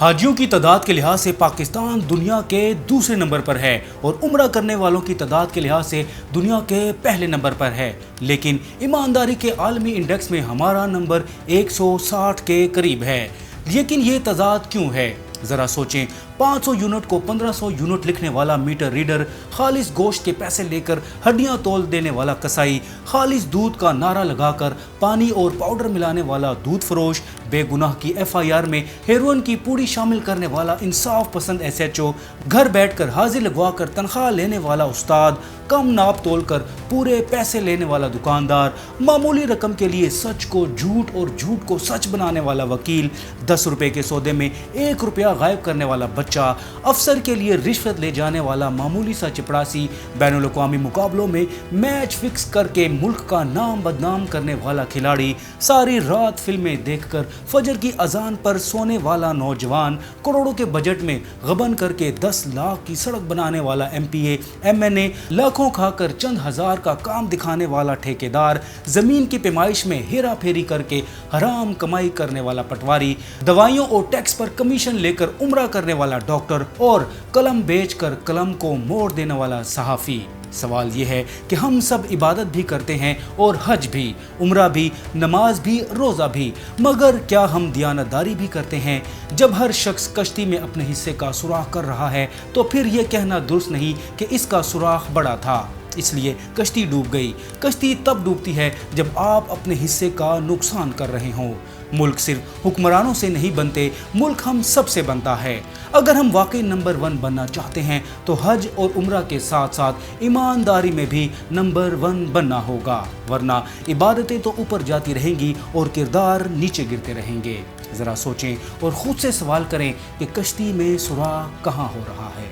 حاجیوں کی تعداد کے لحاظ سے پاکستان دنیا کے دوسرے نمبر پر ہے اور عمرہ کرنے والوں کی تعداد کے لحاظ سے دنیا کے پہلے نمبر پر ہے، لیکن ایمانداری کے عالمی انڈیکس میں ہمارا نمبر 160 کے قریب ہے۔ لیکن یہ تضاد کیوں ہے؟ ذرا سوچیں، 500 یونٹ کو 1500 یونٹ لکھنے والا میٹر ریڈر، خالص گوشت کے پیسے لے کر ہڈیاں تول دینے والا کسائی، خالص دودھ کا نعرہ لگا کر پانی اور پاؤڈر ملانے والا دودھ فروش، بے گناہ کی FIR میں ہیروئن کی پوڑی شامل کرنے والا انصاف پسند SHO، گھر بیٹھ کر حاضر لگوا کر تنخواہ لینے والا استاد، کم ناپ تول کر پورے پیسے لینے والا دکاندار، معمولی رقم کے لیے سچ کو جھوٹ اور جھوٹ کو سچ بنانے والا وکیل، 10 روپے کے سودے میں 1 روپیہ غائب کرنے والا بچہ، افسر کے لیے رشوت لے جانے والا معمولی سا چپڑاسی، بین الاقوامی مقابلوں میں میچ فکس کر کے ملک کا نام بدنام کرنے والا کھلاڑی، ساری رات فلمیں دیکھ کر فجر کی اذان پر سونے والا نوجوان، کروڑوں کے بجٹ میں غبن کر کے 10 لاکھ کی سڑک بنانے والا MPA MNA، لاکھوں کھا کر چند ہزار کا کام دکھانے والا ٹھیکیدار، زمین کی پیمائش میں ہیرا پھیری کر کے حرام کمائی کرنے والا پٹواری، دوائیوں اور ٹیکس پر کمیشن لے کر عمرہ کرنے والا ڈاکٹر اور قلم بیچ کر قلم کو موڑ دینے والا صحافی۔ سوال یہ ہے کہ ہم سب عبادت بھی کرتے ہیں اور حج بھی، عمرہ بھی، نماز بھی، روزہ بھی، مگر کیا ہم دیانتداری بھی کرتے ہیں؟ جب ہر شخص کشتی میں اپنے حصے کا سوراخ کر رہا ہے تو پھر یہ کہنا درست نہیں کہ اس کا سوراخ بڑا تھا، اس لیے کشتی ڈوب گئی۔ کشتی تب ڈوبتی ہے جب آپ اپنے حصے کا نقصان کر رہے ہوں۔ ملک صرف حکمرانوں سے نہیں بنتے، ملک ہم سب سے بنتا ہے۔ اگر ہم واقعی نمبر 1 بننا چاہتے ہیں تو حج اور عمرہ کے ساتھ ساتھ ایمانداری میں بھی نمبر 1 بننا ہوگا، ورنہ عبادتیں تو اوپر جاتی رہیں گی اور کردار نیچے گرتے رہیں گے۔ ذرا سوچیں اور خود سے سوال کریں کہ کشتی میں سوراخ کہاں ہو رہا ہے؟